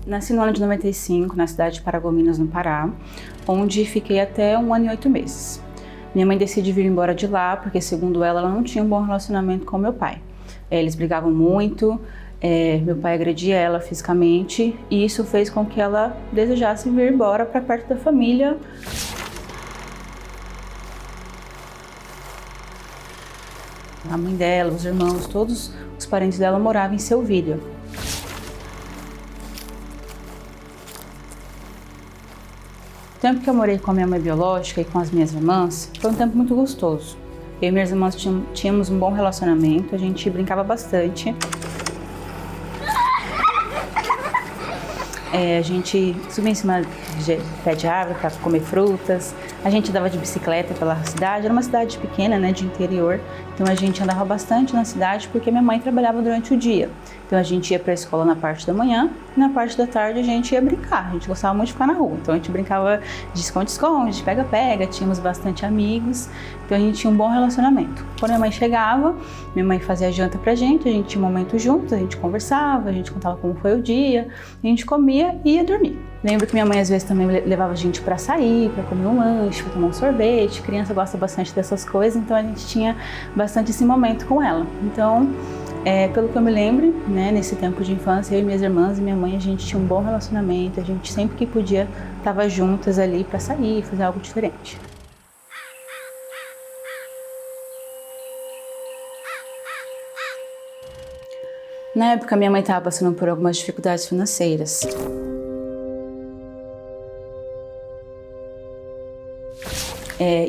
Nasci no ano de 95, na cidade de Paragominas, no Pará, onde fiquei até 1 ano e 8 meses. Minha mãe decide vir embora de lá porque, segundo ela não tinha um bom relacionamento com meu pai. Eles brigavam muito, meu pai agredia ela fisicamente e isso fez com que ela desejasse vir embora para perto da família. A mãe dela, os irmãos, todos os parentes dela moravam em Selvíria. O tempo que eu morei com a minha mãe biológica e com as minhas irmãs foi um tempo muito gostoso. Eu e minhas irmãs tínhamos um bom relacionamento, a gente brincava bastante. A gente subia em cima de pé de árvore para comer frutas, a gente andava de bicicleta pela cidade, era uma cidade pequena, né, de interior, então a gente andava bastante na cidade porque minha mãe trabalhava durante o dia. Então a gente ia para a escola na parte da manhã e na parte da tarde a gente ia brincar, a gente gostava muito de ficar na rua, então a gente brincava de esconde-esconde, de pega-pega, tínhamos bastante amigos, então a gente tinha um bom relacionamento. Quando minha mãe chegava, minha mãe fazia janta pra gente, a gente tinha um momento juntos, a gente conversava, a gente contava como foi o dia, a gente comia e ia dormir. Lembro que minha mãe às vezes também levava a gente para sair, para comer um lanche, para tomar um sorvete. Criança gosta bastante dessas coisas, então a gente tinha bastante esse momento com ela. Então, pelo que eu me lembro, né, nesse tempo de infância, eu e minhas irmãs e minha mãe, a gente tinha um bom relacionamento, a gente sempre que podia estava juntas ali para sair, fazer algo diferente. Na época, minha mãe estava passando por algumas dificuldades financeiras.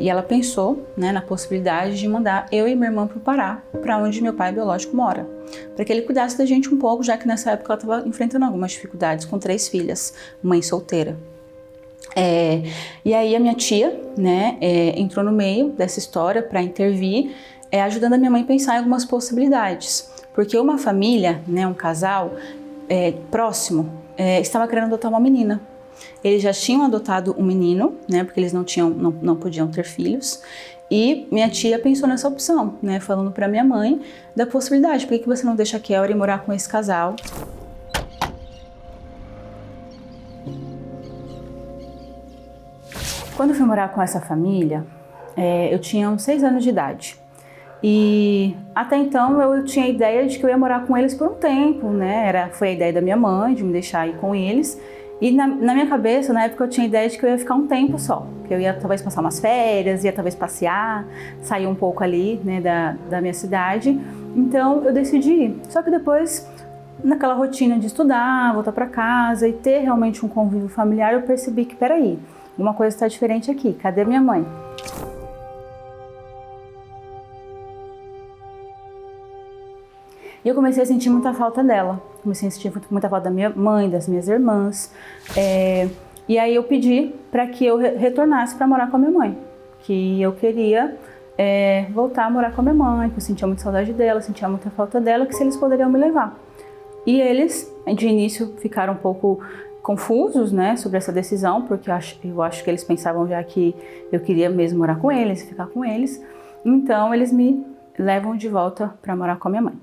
E ela pensou, né, na possibilidade de mandar eu e minha irmã para o Pará, para onde meu pai biológico mora, para que ele cuidasse da gente um pouco, já que nessa época ela estava enfrentando algumas dificuldades com 3 filhas, mãe solteira. E aí a minha tia, né, entrou no meio dessa história para intervir, ajudando a minha mãe a pensar em algumas possibilidades, porque uma família, né, um casal próximo, estava querendo adotar uma menina. Eles já tinham adotado um menino, né, porque eles não podiam ter filhos, e minha tia pensou nessa opção, né, falando para minha mãe da possibilidade, por que você não deixa a Kelly morar com esse casal? Quando eu fui morar com essa família, eu tinha uns 6 anos de idade. E até então eu tinha a ideia de que eu ia morar com eles por um tempo, né? Foi a ideia da minha mãe de me deixar ir com eles. E na minha cabeça, na época, eu tinha a ideia de que eu ia ficar um tempo só. Que eu ia talvez passar umas férias, ia talvez passear, sair um pouco ali, né, da minha cidade. Então eu decidi ir. Só que depois, naquela rotina de estudar, voltar para casa e ter realmente um convívio familiar, eu percebi que, peraí, alguma coisa está diferente aqui. Cadê minha mãe? E eu comecei a sentir muita falta dela, comecei a sentir muita falta da minha mãe, das minhas irmãs. E aí eu pedi para que eu retornasse para morar com a minha mãe, que eu queria voltar a morar com a minha mãe, que eu sentia muita saudade dela, sentia muita falta dela, que se eles poderiam me levar. E eles, de início, ficaram um pouco confusos, né, sobre essa decisão, porque eu acho que eles pensavam já que eu queria mesmo morar com eles, ficar com eles. Então eles me levam de volta para morar com a minha mãe.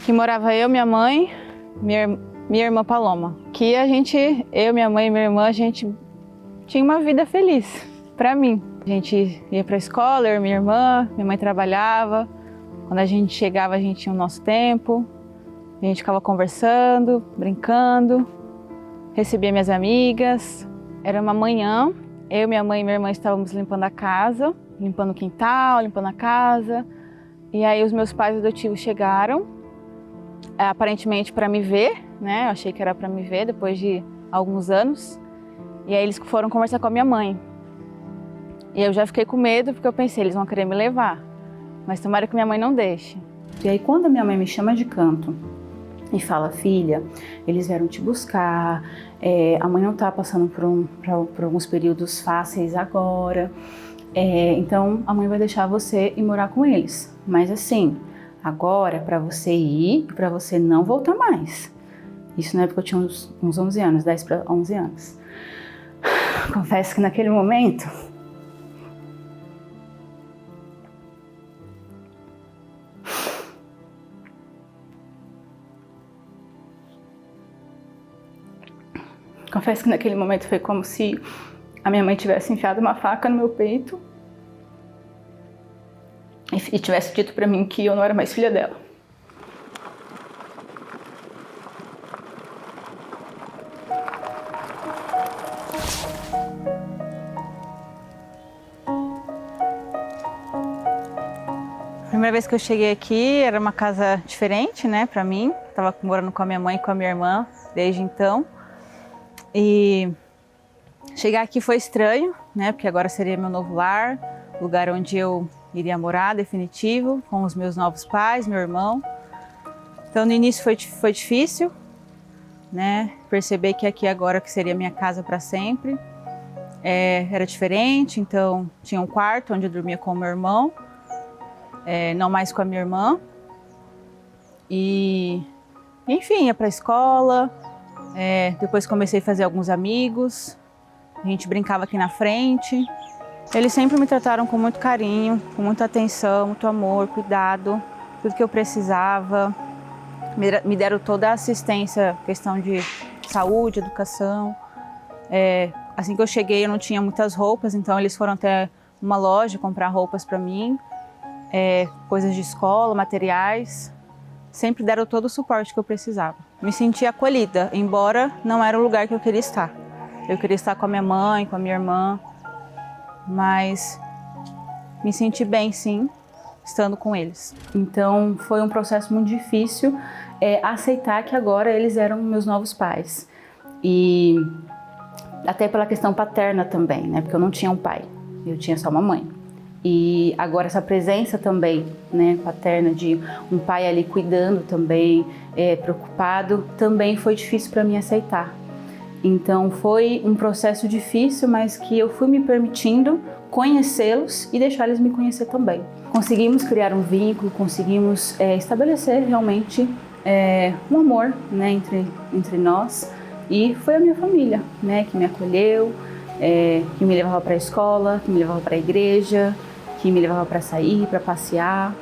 Que morava eu, minha mãe, minha irmã Paloma. Que eu, minha mãe e minha irmã, a gente tinha uma vida feliz, pra mim. A gente ia pra escola, eu e minha irmã, minha mãe trabalhava. Quando a gente chegava, a gente tinha o nosso tempo. A gente ficava conversando, brincando, recebia minhas amigas. Era uma manhã, eu, minha mãe e minha irmã estávamos limpando a casa, limpando o quintal, limpando a casa. E aí os meus pais adotivos chegaram, aparentemente para me ver, né? Eu achei que era para me ver depois de alguns anos. E aí eles foram conversar com a minha mãe. E eu já fiquei com medo porque eu pensei, eles vão querer me levar. Mas tomara que minha mãe não deixe. E aí quando a minha mãe me chama de canto e fala, filha, eles vieram te buscar, a mãe não está passando por alguns períodos fáceis agora, Então a mãe vai deixar você ir morar com eles. Mas assim, agora é para você ir e para você não voltar mais. Isso na época eu tinha uns 11 anos, 10 para 11 anos. Confesso que naquele momento foi como se a minha mãe tivesse enfiado uma faca no meu peito e tivesse dito para mim que eu não era mais filha dela. A primeira vez que eu cheguei aqui era uma casa diferente, né, para mim. Tava morando com a minha mãe e com a minha irmã desde então. E chegar aqui foi estranho, né, porque agora seria meu novo lar, lugar onde eu iria morar, definitivo, com os meus novos pais, meu irmão. Então no início foi difícil, né, perceber que aqui agora que seria minha casa para sempre. Era diferente, então tinha um quarto onde eu dormia com o meu irmão, não mais com a minha irmã. E enfim, ia para a escola. Depois comecei a fazer alguns amigos, a gente brincava aqui na frente. Eles sempre me trataram com muito carinho, com muita atenção, muito amor, cuidado, tudo que eu precisava. Me deram toda a assistência, questão de saúde, educação. Assim que eu cheguei eu não tinha muitas roupas, então eles foram até uma loja comprar roupas para mim, coisas de escola, materiais. Sempre deram todo o suporte que eu precisava. Me senti acolhida, embora não era o lugar que eu queria estar. Eu queria estar com a minha mãe, com a minha irmã, mas me senti bem, sim, estando com eles. Então foi um processo muito difícil aceitar que agora eles eram meus novos pais. E até pela questão paterna também, né? Porque eu não tinha um pai, eu tinha só uma mãe. E agora essa presença também, né, paterna, de um pai ali cuidando também, preocupado, também foi difícil para mim aceitar. Então foi um processo difícil, mas que eu fui me permitindo conhecê-los e deixar eles me conhecer também. Conseguimos criar um vínculo, conseguimos estabelecer realmente um amor, né, entre nós. E foi a minha família, né, que me acolheu, que me levava para a escola, que me levava para a igreja, que me levava para sair, para passear.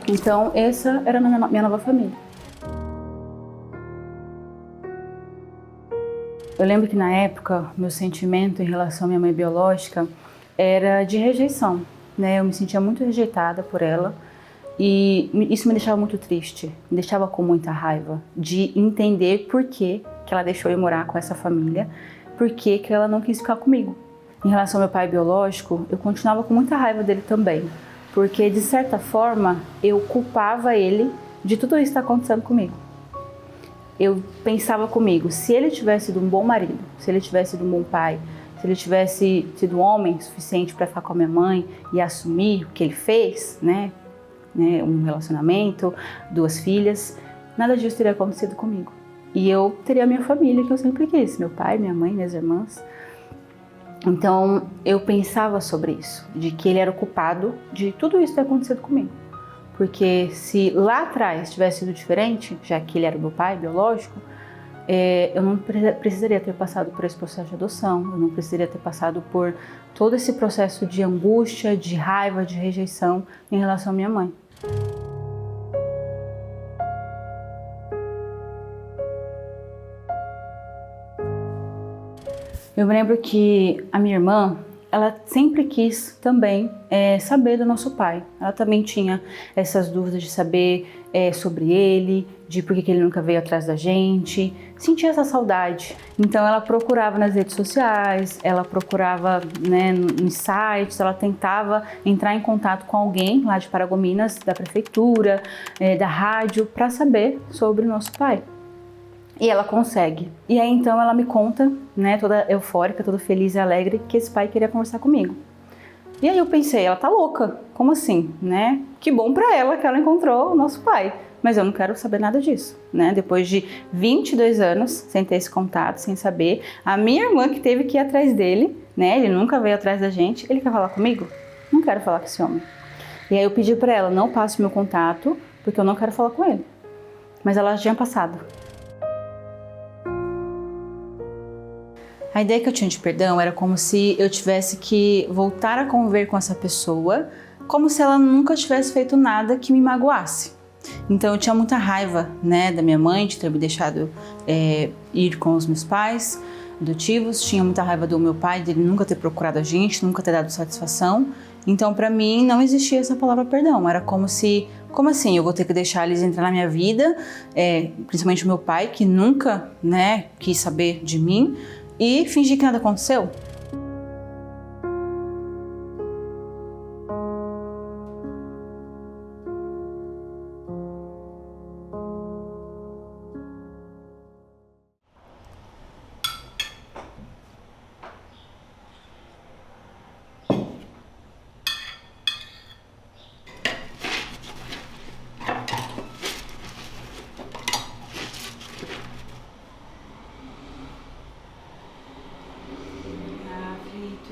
Então essa era a minha nova família. Eu lembro que na época meu sentimento em relação à minha mãe biológica era de rejeição, né? Eu me sentia muito rejeitada por ela e isso me deixava muito triste, me deixava com muita raiva de entender por que ela deixou eu morar com essa família, por que ela não quis ficar comigo. Em relação ao meu pai biológico, eu continuava com muita raiva dele também, porque de certa forma eu culpava ele de tudo isso que está acontecendo comigo. Eu pensava comigo, se ele tivesse sido um bom marido, se ele tivesse sido um bom pai, se ele tivesse sido homem suficiente para ficar com a minha mãe e assumir o que ele fez, né, um relacionamento, 2 filhas, nada disso teria acontecido comigo. E eu teria a minha família que eu sempre quis, meu pai, minha mãe, minhas irmãs. Então eu pensava sobre isso, de que ele era o culpado de tudo isso ter acontecido comigo. Porque se lá atrás tivesse sido diferente, já que ele era meu pai biológico, eu não precisaria ter passado por esse processo de adoção, eu não precisaria ter passado por todo esse processo de angústia, de raiva, de rejeição em relação à minha mãe. Eu me lembro que a minha irmã, ela sempre quis também saber do nosso pai. Ela também tinha essas dúvidas de saber sobre ele, de por que ele nunca veio atrás da gente, sentia essa saudade. Então ela procurava nas redes sociais, ela procurava, né, nos sites, ela tentava entrar em contato com alguém lá de Paragominas, da prefeitura, da rádio, para saber sobre o nosso pai. E ela consegue. E aí então ela me conta, né, toda eufórica, toda feliz e alegre, que esse pai queria conversar comigo. E aí eu pensei, ela tá louca, como assim, né? Que bom pra ela que ela encontrou o nosso pai. mas eu não quero saber nada disso, né? Depois de 22 anos sem ter esse contato, sem saber, a minha irmã que teve que ir atrás dele, né? Ele nunca veio atrás da gente, ele quer falar comigo? Não quero falar com esse homem. E aí eu pedi pra ela, não passe meu contato, porque eu não quero falar com ele. Mas ela já tinha passado. A ideia que eu tinha de perdão era como se eu tivesse que voltar a conviver com essa pessoa, como se ela nunca tivesse feito nada que me magoasse. Então eu tinha muita raiva, né, da minha mãe de ter me deixado ir com os meus pais adotivos, tinha muita raiva do meu pai, dele nunca ter procurado a gente, nunca ter dado satisfação. Então pra mim não existia essa palavra perdão, era como assim, eu vou ter que deixar eles entrar na minha vida, principalmente o meu pai, que nunca, né, quis saber de mim, e fingir que nada aconteceu?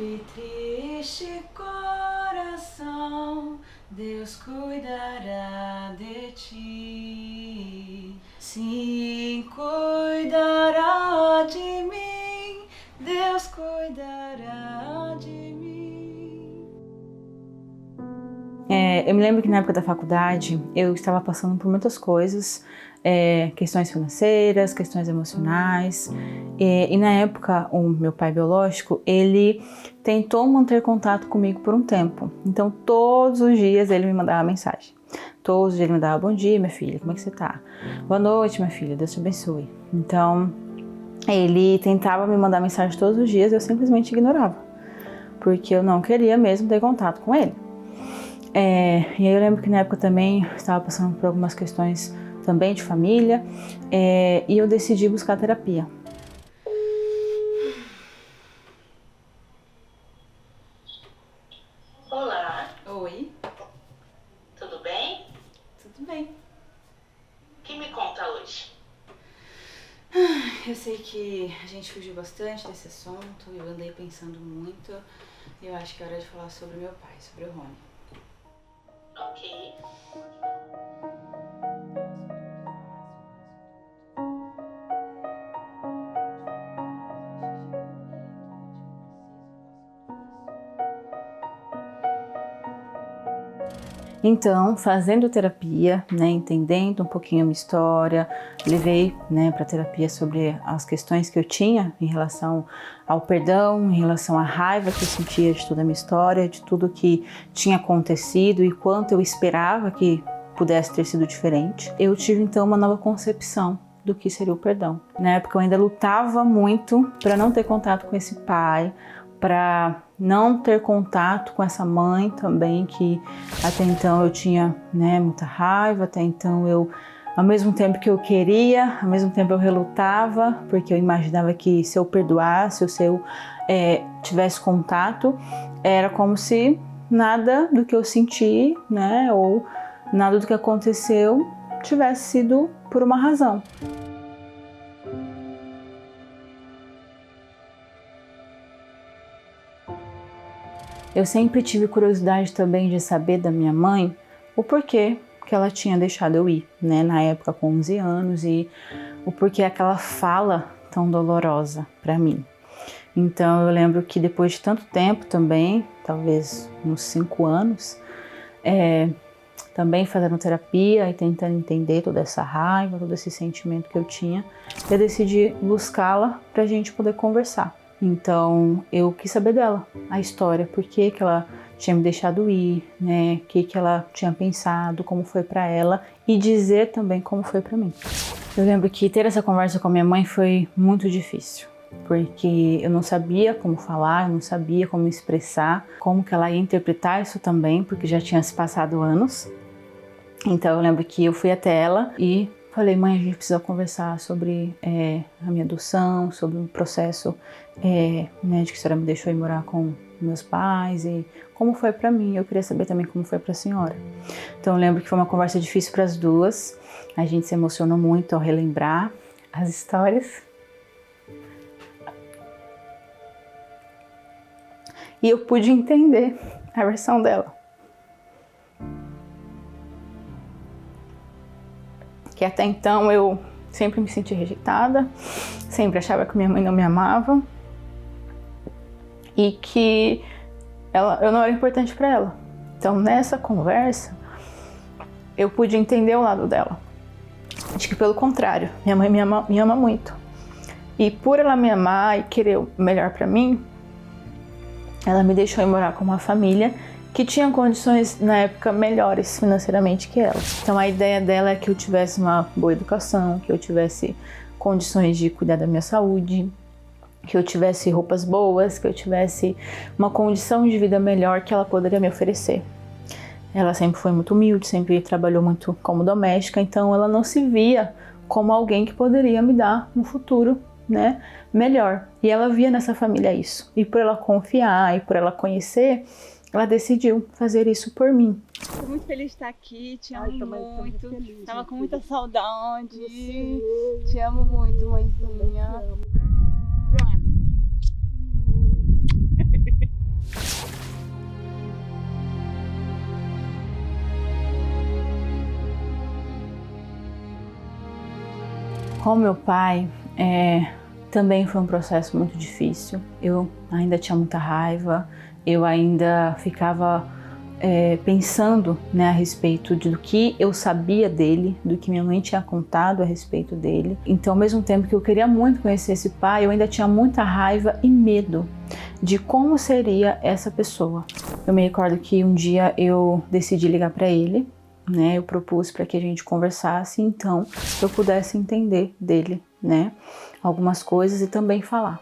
E triste coração, Deus cuidará de ti. Sim, cuidará de mim, Deus cuidará de mim. Eu me lembro que na época da faculdade eu estava passando por muitas coisas, questões financeiras, questões emocionais, e na época o meu pai biológico, ele tentou manter contato comigo por um tempo, então todos os dias ele me mandava mensagem, todos os dias ele me dava: bom dia, minha filha, como é que você tá? Boa noite, minha filha, Deus te abençoe. Então ele tentava me mandar mensagem todos os dias, eu simplesmente ignorava, porque eu não queria mesmo ter contato com ele. E aí eu lembro que na época também estava passando por algumas questões também de família, e eu decidi buscar terapia. Olá. Oi. Tudo bem? Tudo bem. O que me conta hoje? Eu sei que a gente fugiu bastante desse assunto, eu andei pensando muito, e eu acho que é hora de falar sobre meu pai, sobre o Rony. Ok. Então, fazendo terapia, né, entendendo um pouquinho a minha história, levei, né, para terapia sobre as questões que eu tinha em relação ao perdão, em relação à raiva que eu sentia de toda a minha história, de tudo que tinha acontecido e quanto eu esperava que pudesse ter sido diferente. Eu tive então uma nova concepção do que seria o perdão. Na época eu ainda lutava muito para não ter contato com esse pai, para não ter contato com essa mãe também, que até então eu tinha, né, muita raiva, até então eu, ao mesmo tempo que eu queria, ao mesmo tempo eu relutava, porque eu imaginava que se eu perdoasse ou se eu tivesse contato, era como se nada do que eu senti, né, ou nada do que aconteceu tivesse sido por uma razão. Eu sempre tive curiosidade também de saber da minha mãe o porquê que ela tinha deixado eu ir, né, na época com 11 anos, e o porquê aquela fala tão dolorosa para mim. Então eu lembro que depois de tanto tempo também, talvez uns 5 anos, também fazendo terapia e tentando entender toda essa raiva, todo esse sentimento que eu tinha, eu decidi buscá-la pra gente poder conversar. Então eu quis saber dela, a história, por que que ela tinha me deixado ir, né, o que que ela tinha pensado, como foi para ela, e dizer também como foi para mim. Eu lembro que ter essa conversa com a minha mãe foi muito difícil, porque eu não sabia como falar, eu não sabia como expressar, como que ela ia interpretar isso também, porque já tinha se passado anos. Então eu lembro que eu fui até ela e falei: mãe, a gente precisa conversar sobre a minha adoção, sobre o processo, né, de que a senhora me deixou ir morar com meus pais e como foi para mim. Eu queria saber também como foi para a senhora. Então eu lembro que foi uma conversa difícil para as duas. A gente se emocionou muito ao relembrar as histórias. E eu pude entender a versão dela. Que até então eu sempre me senti rejeitada, sempre achava que minha mãe não me amava e que eu não era importante para ela. Então nessa conversa eu pude entender o lado dela. Acho que pelo contrário, minha mãe me ama muito. E por ela me amar e querer o melhor para mim, ela me deixou ir morar com uma família que tinha condições na época melhores financeiramente que ela. Então a ideia dela é que eu tivesse uma boa educação, que eu tivesse condições de cuidar da minha saúde, que eu tivesse roupas boas, que eu tivesse uma condição de vida melhor que ela poderia me oferecer. Ela sempre foi muito humilde, sempre trabalhou muito como doméstica, então ela não se via como alguém que poderia me dar um futuro, né, melhor. E ela via nessa família isso. E por ela confiar e por ela conhecer, ela decidiu fazer isso por mim. Estou muito feliz de estar aqui, te amo muito. Tava com muita saudade. Te amo muito, mãezinha. Com meu pai, também foi um processo muito difícil. Eu ainda tinha muita raiva, eu ainda ficava pensando, né, a respeito do que eu sabia dele, do que minha mãe tinha contado a respeito dele. Então, ao mesmo tempo que eu queria muito conhecer esse pai, eu ainda tinha muita raiva e medo de como seria essa pessoa. Eu me recordo que um dia eu decidi ligar para ele, né, eu propus para que a gente conversasse, então eu pudesse entender dele, né, algumas coisas e também falar.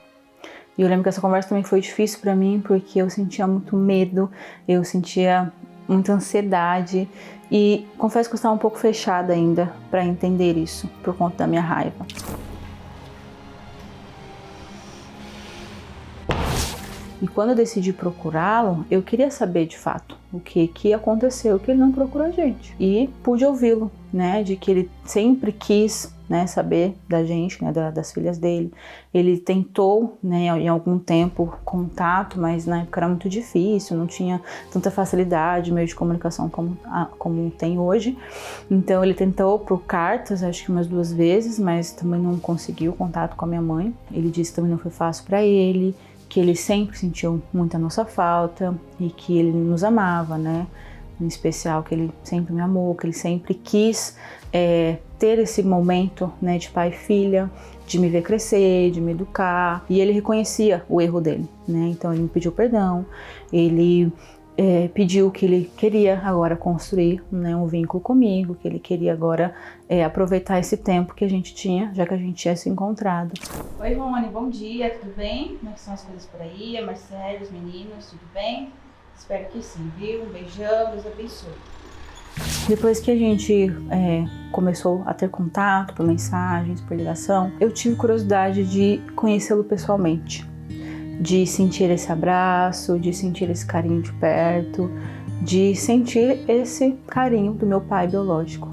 E eu lembro que essa conversa também foi difícil para mim, porque eu sentia muito medo, eu sentia muita ansiedade e confesso que eu estava um pouco fechada ainda para entender isso, por conta da minha raiva. E quando eu decidi procurá-lo, eu queria saber de fato o que aconteceu, que ele não procurou a gente. E pude ouvi-lo, né, de que ele sempre quis, né, saber da gente, né, das filhas dele. Ele tentou, né, em algum tempo contato, mas na época era muito difícil, não tinha tanta facilidade, meio de comunicação como tem hoje. Então ele tentou por cartas, acho que umas 2 vezes, mas também não conseguiu contato com a minha mãe. Ele disse que também não foi fácil para ele, que ele sempre sentiu muita nossa falta e que ele nos amava, né? Em especial que ele sempre me amou, que ele sempre quis ter esse momento, né, de pai e filha, de me ver crescer, de me educar. E ele reconhecia o erro dele, né? Então ele me pediu perdão, ele pediu que ele queria agora construir, né, um vínculo comigo, que ele queria agora aproveitar esse tempo que a gente tinha, já que a gente tinha se encontrado. Oi, Rony, bom dia, tudo bem? Como é que são as coisas por aí? A Marcela, os meninos, tudo bem? Espero que sim, viu? Um beijão, Deus abençoe. Depois que a gente começou a ter contato por mensagens, por ligação, eu tive curiosidade de conhecê-lo pessoalmente, de sentir esse abraço, de sentir esse carinho de perto, de sentir esse carinho do meu pai biológico.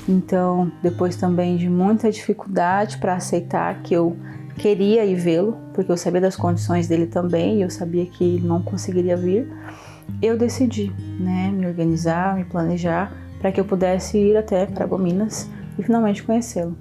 Então, depois também de muita dificuldade para aceitar que eu queria ir vê-lo, porque eu sabia das condições dele também e eu sabia que ele não conseguiria vir, eu decidi, né, me organizar, me planejar para que eu pudesse ir até Paragominas e finalmente conhecê-lo.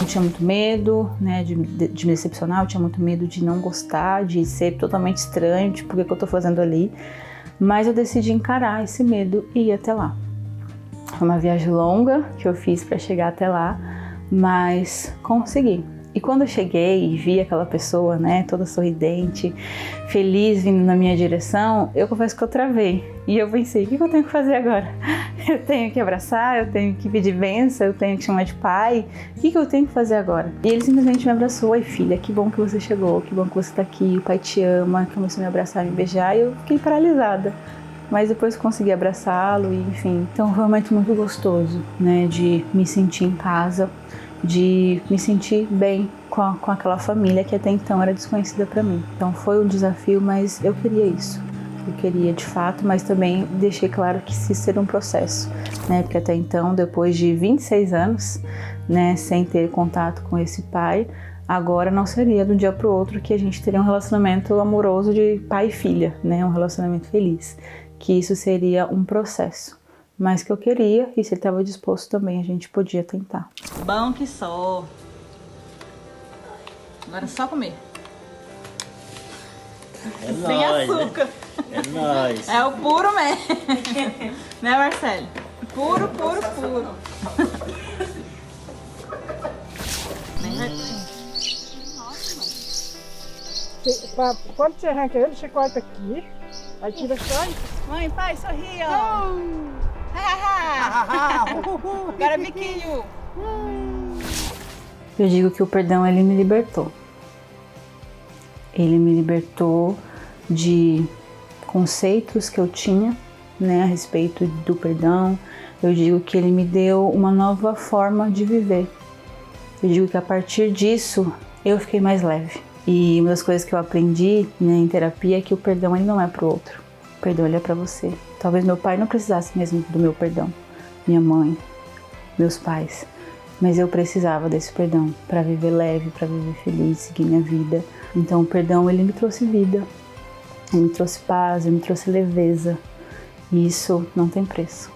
Eu tinha muito medo, né, de me decepcionar, eu tinha muito medo de não gostar, de ser totalmente estranho, tipo, o que eu tô fazendo ali? Mas eu decidi encarar esse medo e ir até lá. Foi uma viagem longa que eu fiz para chegar até lá, mas consegui. E quando eu cheguei e vi aquela pessoa, né, toda sorridente, feliz vindo na minha direção, eu confesso que eu travei. E eu pensei, o que eu tenho que fazer agora? Eu tenho que abraçar, eu tenho que pedir bênção, eu tenho que chamar de pai. O que eu tenho que fazer agora? E ele simplesmente me abraçou. Oi, filha, que bom que você chegou, que bom que você tá aqui, o pai te ama. Começou a me abraçar, me beijar e eu fiquei paralisada. Mas depois consegui abraçá-lo e enfim. Então foi um momento muito gostoso, né, de me sentir em casa, de me sentir bem com aquela família que até então era desconhecida para mim. Então foi um desafio, mas eu queria isso. Eu queria de fato, mas também deixei claro que isso seria um processo, né? Porque até então, depois de 26 anos, né, sem ter contato com esse pai, agora não seria do dia para o outro que a gente teria um relacionamento amoroso de pai e filha, né? Um relacionamento feliz. Que isso seria um processo. Mas que eu queria, e se ele estava disposto também, a gente podia tentar. Bom que só. Agora é só comer. É sem nóis, açúcar. Né? É nóis. É o puro mesmo. Né, Marcelo? Puro, puro, puro. Quando você arranca ele, você corta aqui, aí tira só isso. Mãe, pai, sorriam. Agora é biquinho. Eu digo que o perdão, ele me libertou. Ele me libertou de conceitos que eu tinha, né, a respeito do perdão. Eu digo que ele me deu uma nova forma de viver. Eu digo que a partir disso, eu fiquei mais leve. E uma das coisas que eu aprendi, né, em terapia é que o perdão ele não é pro outro. O perdão ele é pra você. Talvez meu pai não precisasse mesmo do meu perdão. Minha mãe, meus pais. Mas eu precisava desse perdão para viver leve, para viver feliz, seguir minha vida. Então o perdão ele me trouxe vida. Ele me trouxe paz, ele me trouxe leveza. E isso não tem preço.